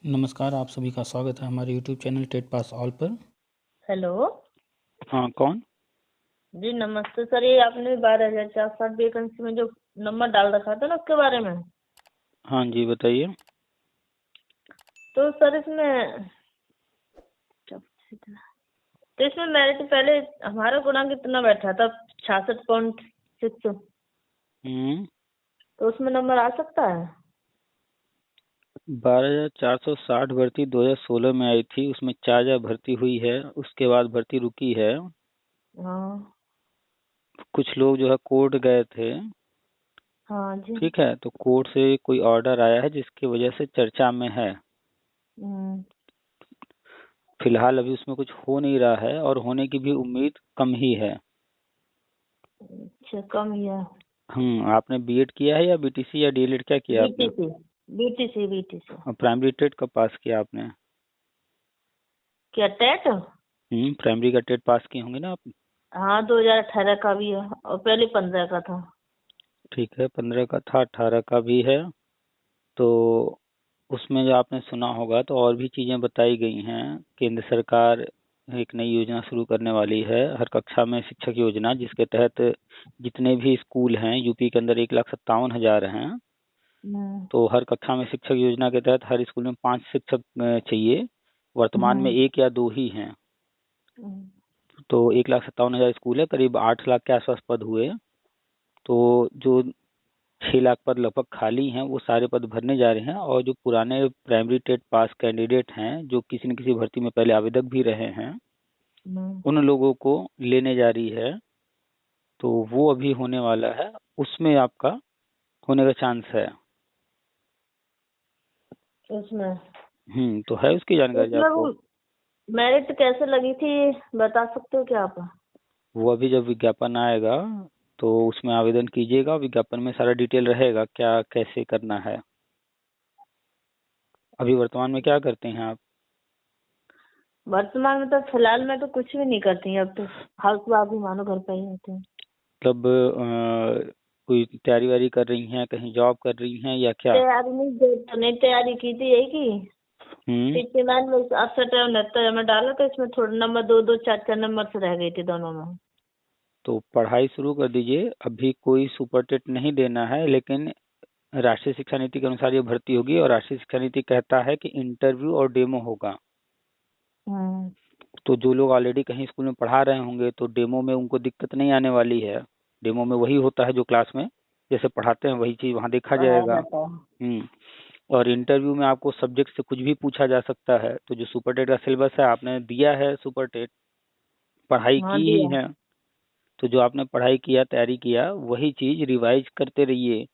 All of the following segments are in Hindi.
नमस्कार, आप सभी का स्वागत है हमारे YouTube channel TET pass all पर। हेलो। हाँ, कौन? जी नमस्ते सर, ये आपने 12,460 वैकेंसी में जो नंबर डाल रखा था ना, उसके बारे में। हाँ जी, बताइए। तो सर इसमें तो इसमें मेरिट पहले हमारा गुणांक कितना बैठा था? 66.6। हम्म तो उसमें नंबर आ सकता है? 12,460 भर्ती 2016 में आई थी, उसमें 4,000 भर्ती हुई है, उसके बाद भर्ती रुकी है। हाँ। कुछ लोग जो है कोर्ट गए थे। हाँ जी। ठीक है, तो कोर्ट से कोई ऑर्डर आया है जिसकी वजह से चर्चा में है। हम्म। फिलहाल अभी उसमें कुछ हो नहीं रहा है और होने की भी उम्मीद कम ही है। अच्छा, कम ही है। आपने बीएड किया है या बीटीसी या डीएलएड, क्या किया आपने? बीटीसी। बीटीसी। और प्राइमरी टेट कब पास किया आपने? क्या टेट? प्राइमरी का टेट पास किए होंगे ना आप? हाँ, 2018 का भी है और पहले 15 का था। ठीक है, 15 का था, 18 का भी है। तो उसमें जो आपने सुना होगा तो और भी चीज़ें बताई गई हैं। केंद्र सरकार एक नई योजना शुरू करने वाली है, हर कक्षा में शिक्षक योजना, जिसके तहत जितने भी स्कूल हैं यूपी के अंदर 1,57,000 हैं। हम्म। तो हर कक्षा में शिक्षक योजना के तहत हर स्कूल में 5 शिक्षक चाहिए। वर्तमान में हम्म। 1 या 2 ही हैं। हम्म। तो 1,57,000 स्कूल है, करीब 8 लाख के आसपास पद हुए। तो जो 6 लाख पद लगभग खाली हैं, वो सारे पद भरने जा रहे हैं। और जो पुराने प्राइमरी टेट पास कैंडिडेट हैं, जो किसी न किसी भर्ती में पहले आवेदक भी रहे हैं, हम्म। उन लोगों को लेने जा रही है। तो वो अभी होने वाला है, उसमें आपका होने का चांस है। उसमें तो है उसकी जानकारी उसमें वो आपको? मेरिट कैसे लगी थी, बता सकते हो क्या आप? वो अभी जब विज्ञापन आएगा तो उसमें आवेदन कीजिएगा, विज्ञापन में सारा डिटेल रहेगा क्या कैसे करना है। अभी वर्तमान में क्या करते हैं आप? वर्तमान में तो फिलहाल में तो कुछ भी नहीं करती, अब तो हाउस वाइफ ही मानो, घर पे ही होते हैं। मतलब कोई तैयारी वारी कर रही हैं, कहीं जॉब कर रही हैं या क्या? तैयारी नहीं, तो नहीं तैयारी की थी, यही की हम्म टीचिंग लाइन में। अक्सर टाइम लगता है, मैं डाला तो इसमें थोड़ा नंबर 2-2 4-4 नंबर से रह गई थी दोनों में। तो पढ़ाई शुरू कर दीजिए, अभी कोई सुपर टेट नहीं देना है, लेकिन राष्ट्रीय शिक्षा नीति के अनुसार ये भर्ती होगी। और राष्ट्रीय शिक्षा नीति कहता है कि इंटरव्यू और डेमो होगा। हम्म। तो जो लोग ऑलरेडी कहीं स्कूल में पढ़ा रहे होंगे तो डेमो में उनको दिक्कत नहीं आने वाली है। डेमो में वही होता है जो क्लास में जैसे पढ़ाते हैं, वही चीज़ वहाँ देखा पढ़ाया जाएगा। जाता है। हम्म और इंटरव्यू में आपको सब्जेक्ट से कुछ भी पूछा जा सकता है। तो जो सुपर टेट का सिलेबस है, आपने दिया है सुपर टेट, पढ़ाई हाँ की ही दिया। है। तो जो आपने पढ़ाई किया, तैयारी किया, वही चीज़ रिवाइज करते रहिए।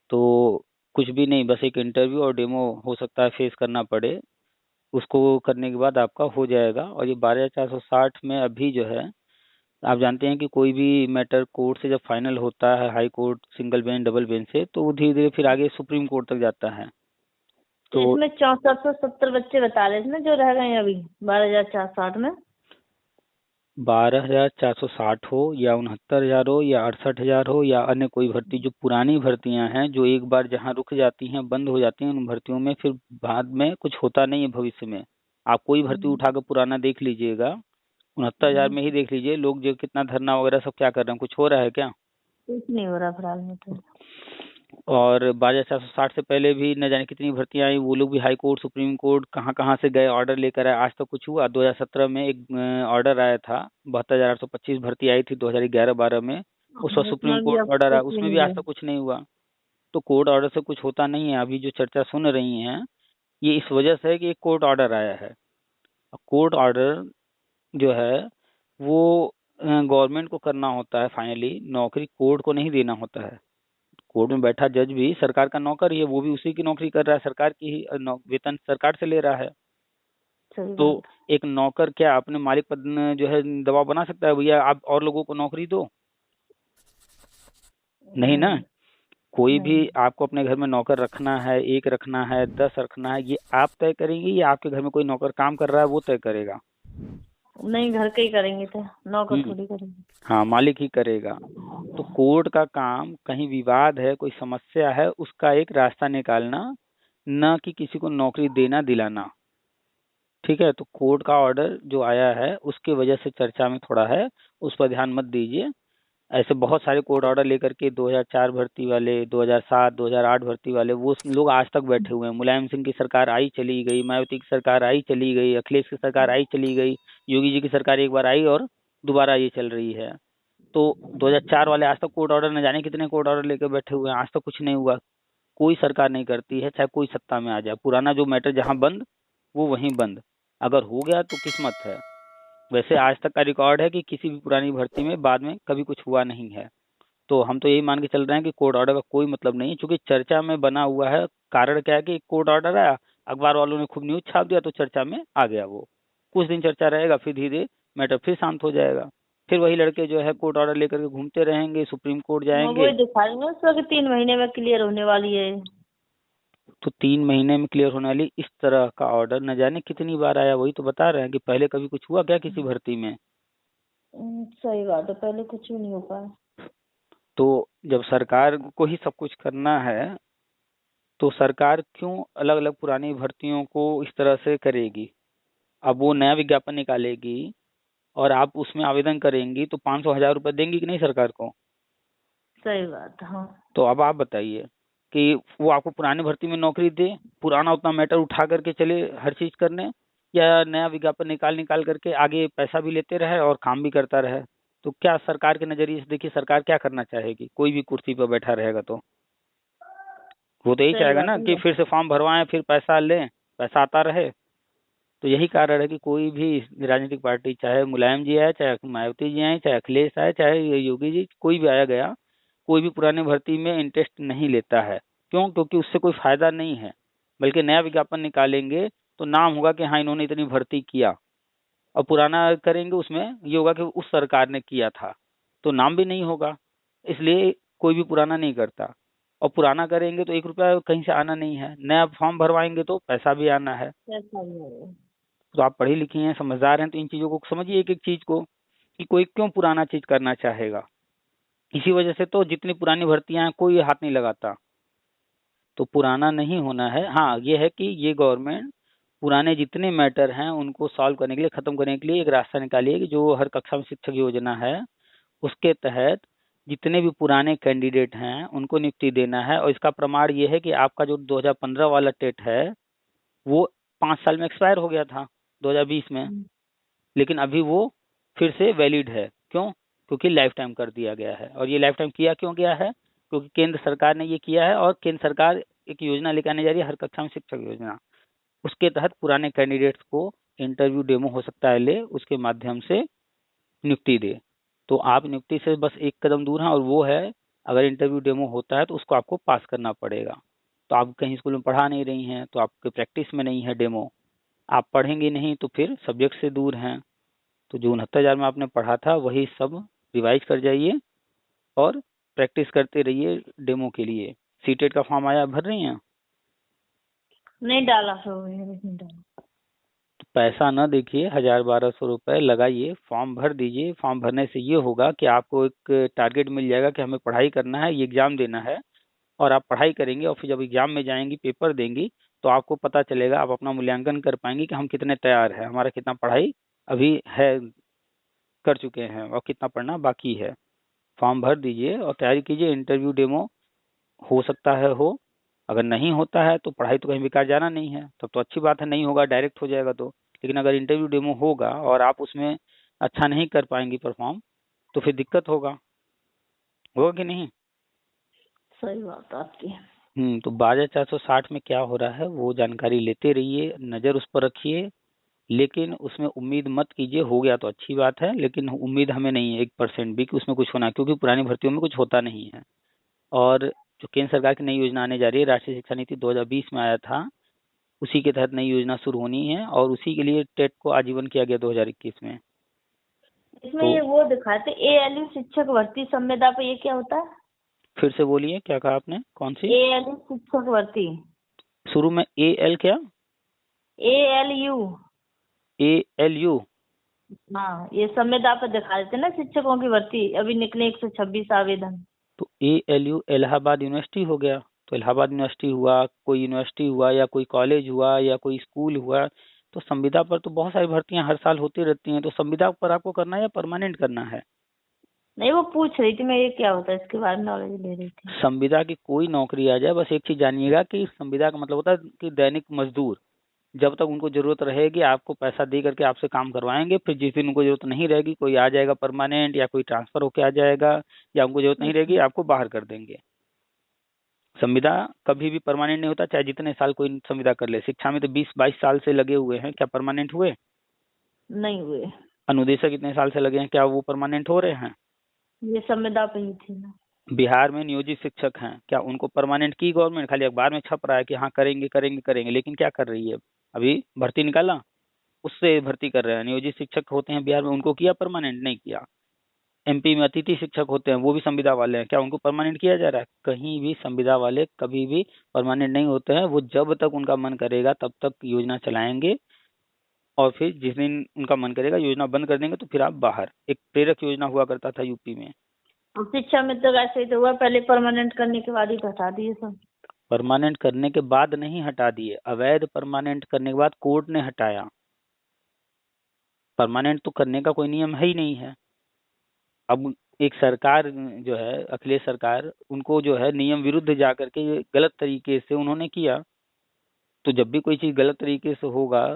तो कुछ भी नहीं, बस एक इंटरव्यू और डेमो हो सकता है फेस करना पड़े। उसको करने के बाद आपका हो जाएगा। और ये 12,460 में अभी जो है, आप जानते हैं कि कोई भी मैटर कोर्ट से जब फाइनल होता है, high court, single bench, double bench से, तो वो धीरे धीरे फिर आगे सुप्रीम कोर्ट तक जाता है। तो तो इसमें 6470 बच्चे बता रहे थे ना जो रह गए हैं अभी 12,460 में। 12,460 हो या 69,000 हो या 68,000 हो या अन्य कोई भर्ती, जो पुरानी भर्तियां हैं, जो एक बार जहां रुक जाती हैं, बंद हो जाती हैं, उन भर्तियों में फिर बाद में कुछ होता नहीं है भविष्य में। आप कोई भर्ती हम्म। उठाकर पुराना देख लीजिएगा, 69,000 में ही देख लीजिए, लोग जो कितना धरना वगैरह सब क्या कर रहे हैं, कुछ हो रहा है क्या? कुछ नहीं हो रहा फिलहाल में तो। और 12,460 से पहले भी न जाने कितनी भर्तियां आई, वो लोग भी हाई कोर्ट, सुप्रीम कोर्ट, कहाँ कहाँ से गए, ऑर्डर लेकर आए, आज तक कुछ हुआ? 2017 में एक ऑर्डर आया था, 72,825 भर्ती आई थी 2011-12 में। उस वक्त सुप्रीम उसमें भी कोर्ट अब ऑर्डर आया, कुछ भी उसमें भी नहीं आज है। तक कुछ नहीं हुआ। तो कोर्ट ऑर्डर से कुछ होता नहीं है। अभी जो चर्चा सुन रही हैं, ये इस वजह से है कि एक कोर्ट ऑर्डर आया है। कोर्ट ऑर्डर जो है वो गवर्नमेंट को करना होता है फाइनली, नौकरी कोर्ट को नहीं देना होता है। कोर्ट में बैठा जज भी सरकार का नौकर ही है, वो भी उसी की नौकरी कर रहा है, सरकार की ही वेतन सरकार से ले रहा है। सही तो बात। एक नौकर क्या अपने मालिक पर जो है दबाव बना सकता है, भैया आप और लोगों को नौकरी दो? नहीं ना। नहीं। कोई भी नहीं। आपको अपने घर में नौकर रखना है, 1 रखना है, 10 रखना है, ये आप तय करेंगे या आपके घर में कोई नौकर काम कर रहा है वो तय करेगा? नहीं, घर के ही करेंगे तो, नौकर हम्म थोड़ी करेंगे। हाँ, मालिक ही करेगा। तो कोर्ट का काम, कहीं विवाद है, कोई समस्या है, उसका एक रास्ता निकालना न कि किसी को नौकरी देना दिलाना। ठीक है, तो कोर्ट का ऑर्डर जो आया है उसके वजह से चर्चा में थोड़ा है, उस पर ध्यान मत दीजिए। ऐसे बहुत सारे कोर्ट ऑर्डर लेकर के 2004 भर्ती वाले, 2007 2008 भर्ती वाले, वो लोग आज तक बैठे हुए हैं। मुलायम सिंह की सरकार आई चली गई, मायावती की सरकार आई चली गई, अखिलेश की सरकार आई चली गई, योगी जी की सरकार एक बार आई और दोबारा ये चल रही है। तो 2004 वाले आज तक कोर्ट ऑर्डर न जाने कितने कोर्ट ऑर्डर लेकर बैठे हुए हैं, आज तक कुछ नहीं हुआ। कोई सरकार नहीं करती है, चाहे कोई सत्ता में आ जाए। पुराना जो मैटर जहां बंद वो वहीं बंद, अगर हो गया तो किस्मत है। वैसे आज तक का रिकॉर्ड है कि किसी भी पुरानी भर्ती में बाद में कभी कुछ हुआ नहीं है। तो हम तो यही मान के चल रहे हैं कि कोर्ट ऑर्डर का कोई मतलब नहीं है, क्योंकि चर्चा में बना हुआ है। कारण क्या है कि कोर्ट ऑर्डर आया, अखबार वालों ने खूब न्यूज छाप दिया तो चर्चा में आ गया। वो कुछ दिन चर्चा रहेगा, फिर धीरे धीरे मैटर फिर शांत हो जाएगा। फिर वही लड़के जो है कोर्ट ऑर्डर लेकर के घूमते रहेंगे, सुप्रीम कोर्ट मैं वही जाएंगे। दिखा रही हूँ सर कि 3 महीने में क्लियर होने वाली है। तो 3 महीने में क्लियर होने वाली इस तरह का ऑर्डर न जाने कितनी बार आया। वही तो बता रहे हैं कि पहले कभी कुछ हुआ क्या किसी भर्ती में। सही बात है, पहले कुछ भी नहीं हो पाया। तो जब सरकार को ही सब कुछ करना है तो सरकार क्यों अलग अलग पुरानी भर्तियों को इस तरह से करेगी। अब वो नया विज्ञापन निकालेगी और आप उसमें आवेदन करेंगी तो 500 1000 रुपये देंगी कि नहीं सरकार को। सही बात है, हाँ। तो अब आप बताइए कि वो आपको पुरानी भर्ती में नौकरी दे, पुराना उतना मैटर उठा करके चले हर चीज करने, या नया विज्ञापन निकाल निकाल करके आगे पैसा भी लेते रहे और काम भी करता रहे। तो क्या सरकार के नजरिए से देखिए, सरकार क्या करना चाहेगी। कोई भी कुर्सी पर बैठा रहेगा तो वो तो यही सही चाहेगा बात ना है कि ना। फिर से फॉर्म भरवाएं फिर पैसा लें, पैसा आता रहे। तो यही कारण है कि कोई भी राजनीतिक पार्टी, चाहे मुलायम जी आए, चाहे मायावती जी आए, चाहे अखिलेश आए, चाहे ये योगी जी, कोई भी आया गया, कोई भी पुरानी भर्ती में इंटरेस्ट नहीं लेता है। क्यों? क्योंकि उससे कोई फायदा नहीं है। बल्कि नया विज्ञापन निकालेंगे तो नाम होगा कि हाँ इन्होंने इतनी भर्ती किया, और पुराना करेंगे उसमें ये होगा कि उस सरकार ने किया था, तो नाम भी नहीं होगा। इसलिए कोई भी पुराना नहीं करता। और पुराना करेंगे तो 1 रुपया कहीं से आना नहीं है, नया फॉर्म भरवाएंगे तो पैसा भी आना है। ऐसा ही है। तो आप पढ़ी लिखी हैं, समझदार हैं, तो इन चीजों को समझिए एक एक चीज को, कि कोई क्यों पुराना चीज करना चाहेगा। इसी वजह से तो जितनी पुरानी भर्तियां हैं कोई हाथ नहीं लगाता। तो पुराना नहीं होना है। हाँ ये है कि ये गवर्नमेंट पुराने जितने मैटर हैं उनको सॉल्व करने के लिए, खत्म करने के लिए एक रास्ता निकाली है कि जो हर कक्षा में शिक्षक योजना है उसके तहत जितने भी पुराने कैंडिडेट हैं उनको नियुक्ति देना है। और इसका प्रमाण ये है कि आपका जो 2015 वाला टेट है वो 5 साल में एक्सपायर हो गया था 2020 में, लेकिन अभी वो फिर से वैलिड है। क्यों? क्योंकि लाइफ टाइम कर दिया गया है। और ये लाइफ टाइम किया क्यों गया है? क्योंकि केंद्र सरकार ने ये किया है, और केंद्र सरकार एक योजना लेकर आने जा रही है, हर कक्षा में शिक्षक योजना। उसके तहत पुराने कैंडिडेट्स को इंटरव्यू डेमो हो सकता है ले, उसके माध्यम से नियुक्ति दे। तो आप नियुक्ति से बस एक कदम दूर हैं, और वो है अगर इंटरव्यू डेमो होता है तो उसको आपको पास करना पड़ेगा। तो आप कहीं स्कूल में पढ़ा नहीं रही हैं तो आपके प्रैक्टिस में नहीं है डेमो, आप पढ़ेंगे नहीं तो फिर सब्जेक्ट से दूर हैं। तो जो 69,000 में आपने पढ़ा था वही सब रिवाइज कर जाइए और प्रैक्टिस करते रहिए डेमो के लिए। सीटेट का फॉर्म आया, भर रही हैं? नहीं डाला सर, नहीं डाला। तो पैसा न देखिए, 1000 1200 रुपए लगाइए, फॉर्म भर दीजिए। फॉर्म भरने से ये होगा कि आपको एक टारगेट मिल जाएगा कि हमें पढ़ाई करना है, ये एग्जाम देना है। और आप पढ़ाई करेंगे और फिर जब एग्जाम में जाएंगी, पेपर देंगी, तो आपको पता चलेगा, आप अपना मूल्यांकन कर पाएंगे कि हम कितने तैयार हैं, हमारा कितना पढ़ाई अभी है, कर चुके हैं, और कितना पढ़ना बाकी है। फॉर्म भर दीजिए और तैयारी कीजिए। इंटरव्यू डेमो हो सकता है हो, अगर नहीं होता है तो पढ़ाई तो कहीं बेकार जाना नहीं है, तब तो अच्छी बात है। नहीं होगा डायरेक्ट हो जाएगा तो। लेकिन अगर इंटरव्यू डेमो होगा और आप उसमें अच्छा नहीं कर पाएंगी परफॉर्म, तो फिर दिक्कत होगा। होगा कि नहीं? सही बात है आपकी। तो 12,460 में क्या हो रहा है वो जानकारी लेते रहिए, नज़र उस पर रखिए। लेकिन उसमें उम्मीद मत कीजिए, हो गया तो अच्छी बात है, लेकिन उम्मीद हमें नहीं है 1% भी कि उसमें कुछ होना है, क्योंकि पुरानी भर्तियों में कुछ होता नहीं है। और जो केंद्र सरकार की नई योजना आने जा रही है, राष्ट्रीय शिक्षा नीति 2020 में आया था, उसी के तहत नई योजना शुरू होनी है, और उसी के लिए टेट को आजीवन किया गया 2021 में। इसमें तो ये वो दिखाते ALU शिक्षक भर्ती संविदा पे, ये क्या होता है? फिर से बोलिए, क्या कहा आपने, कौन सी? ALU शिक्षक भर्ती। शुरू में AL क्या? ALU। ALU? हाँ, ये संविदा पे दिखा देते ना शिक्षकों की भर्ती, अभी निकले 126 आवेदन। तो ALU इलाहाबाद यूनिवर्सिटी हो गया। तो इलाहाबाद यूनिवर्सिटी हुआ, कोई यूनिवर्सिटी हुआ, या कोई कॉलेज हुआ, या कोई स्कूल हुआ, तो संविदा पर तो बहुत सारी भर्तियां हर साल होती रहती हैं। तो संविदा पर आपको करना है या परमानेंट करना है? नहीं, वो पूछ रही थी मैं, ये क्या होता है, इसके बारे में नॉलेज ले रही थी। संविदा की कोई नौकरी आ जाए, बस एक चीज जानिएगा कि संविदा का मतलब होता है कि दैनिक मजदूर। जब तक उनको जरूरत रहेगी आपको पैसा दे करके आपसे काम करवाएंगे, फिर जिस दिन उनको जरूरत नहीं रहेगी, कोई आ जाएगा परमानेंट या कोई ट्रांसफर होके आ जाएगा, या उनको जरूरत नहीं अच्छा। रहेगी, आपको बाहर कर देंगे। संविदा कभी भी परमानेंट नहीं होता, चाहे जितने साल कोई संविदा कर ले। शिक्षा में तो 20-22 साल से लगे हुए हैं, क्या परमानेंट हुए? नहीं हुए। अनुदेशक इतने साल से लगे हैं, क्या वो परमानेंट हो रहे हैं? ये संविदा पे ही थी ना। बिहार में नियोजित शिक्षक हैं, क्या उनको परमानेंट की गवर्नमेंट? खाली अखबार में छप रहा है कि हाँ करेंगे करेंगे करेंगे, लेकिन क्या कर रही है? अभी भर्ती निकाला, उससे भर्ती कर रहे हैं। नियोजित शिक्षक होते हैं बिहार में, उनको किया परमानेंट? नहीं किया। एमपी में अतिथि शिक्षक होते हैं, वो भी संविदा वाले हैं, क्या उनको परमानेंट किया जा रहा है? कहीं भी संविदा वाले कभी भी परमानेंट नहीं होते हैं। वो जब तक उनका मन करेगा तब तक योजना चलाएंगे, और फिर जिस दिन उनका मन करेगा योजना बंद कर देंगे, तो फिर आप बाहर। एक प्रेरक योजना हुआ करता था यूपी में। और शिक्षा में तो ऐसे ही तो हुआ, पहले परमानेंट करने के बाद ही तो हटा दिए सब। परमानेंट करने के बाद नहीं हटा दिए, अवैध परमानेंट करने के बाद कोर्ट ने हटाया। परमानेंट तो करने का कोई नियम है ही नहीं है। अब एक सरकार जो है, अखिलेश सरकार, उनको जो है नियम विरुद्ध जा करके ये गलत तरीके से उन्होंने किया। तो जब भी कोई चीज गलत तरीके से होगा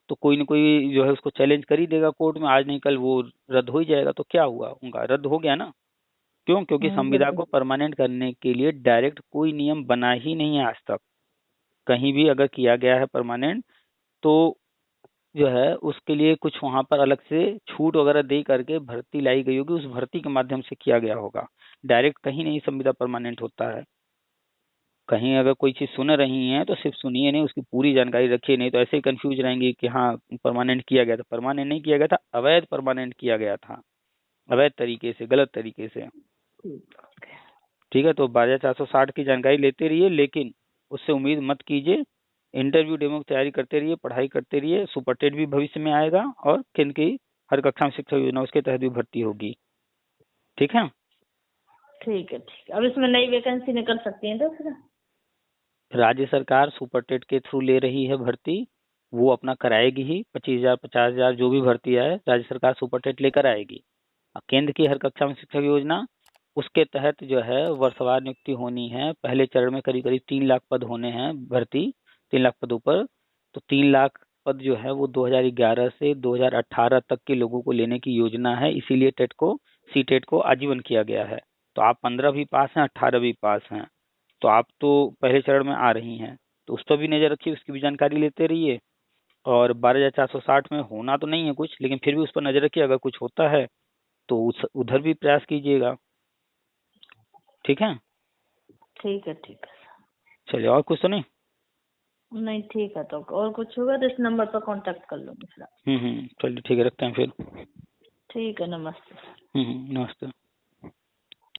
तो कोई न कोई जो है उसको चैलेंज कर ही देगा कोर्ट में, आज नहीं कल वो रद्द हो ही जाएगा। तो क्या हुआ, उनका रद्द हो गया ना। क्यों? क्योंकि संविदा बिल्कुल। को परमानेंट करने के लिए डायरेक्ट कोई नियम बना ही नहीं है आज तक। कहीं भी अगर किया गया है परमानेंट, तो जो है उसके लिए कुछ वहां पर अलग से छूट वगैरह दे करके भर्ती लाई गई होगी, उस भर्ती के माध्यम से किया गया होगा। डायरेक्ट कहीं नहीं संविदा परमानेंट होता है। कहीं अगर कोई चीज सुन रही हैं तो सिर्फ सुनिए नहीं, उसकी पूरी जानकारी रखिए, नहीं तो ऐसे ही कंफ्यूज रहेंगे कि हाँ परमानेंट किया गया था। परमानेंट नहीं किया गया था, अवैध परमानेंट किया गया था, अवैध तरीके से, गलत तरीके से। ठीक है, तो 12,460 की जानकारी लेते रहिए, लेकिन उससे उम्मीद मत कीजिए। इंटरव्यू डेमो की तैयारी करते रहिए, पढ़ाई करते रहिए। सुपर टेट भी भविष्य में आएगा, और केंद्र की हर कक्षा में शिक्षक योजना, उसके तहत भी भर्ती होगी। ठीक है। ठीक है, ठीक है। अब इसमें नई वैकेंसी निकल सकती है तो फिर? राज्य सरकार सुपर टेट के थ्रू ले रही है भर्ती, वो अपना कराएगी ही। 25,000 50,000 जो भी भर्ती आए, राज्य सरकार सुपर टेट लेकर आएगी। केंद्र की हर कक्षा में शिक्षक योजना, उसके तहत जो है वर्षवार नियुक्ति होनी है। पहले चरण में करीब करीब 3 लाख पद होने हैं भर्ती, 3 लाख पदों पर। तो 3 लाख पद जो है वो 2011 से 2018 तक के लोगों को लेने की योजना है, इसीलिए टेट को, सी टेट को आजीवन किया गया है। तो आप 15 भी पास हैं, 18 भी पास हैं, तो आप तो पहले चरण में आ रही हैं। तो उस पर भी नजर रखिए, उसकी भी जानकारी लेते रहिए। और 12,460 में होना तो नहीं है कुछ, लेकिन फिर भी उस पर नजर रखिए, अगर कुछ होता है तो उधर भी प्रयास कीजिएगा। ठीक है। ठीक है, ठीक है। चलिए, और कुछ तो नहीं? नहीं, ठीक है। तो और कुछ होगा तो इस नंबर पर कांटेक्ट कर लूंगी फिर। चलिए ठीक है, रखते हैं फिर। ठीक है, नमस्ते। नमस्ते।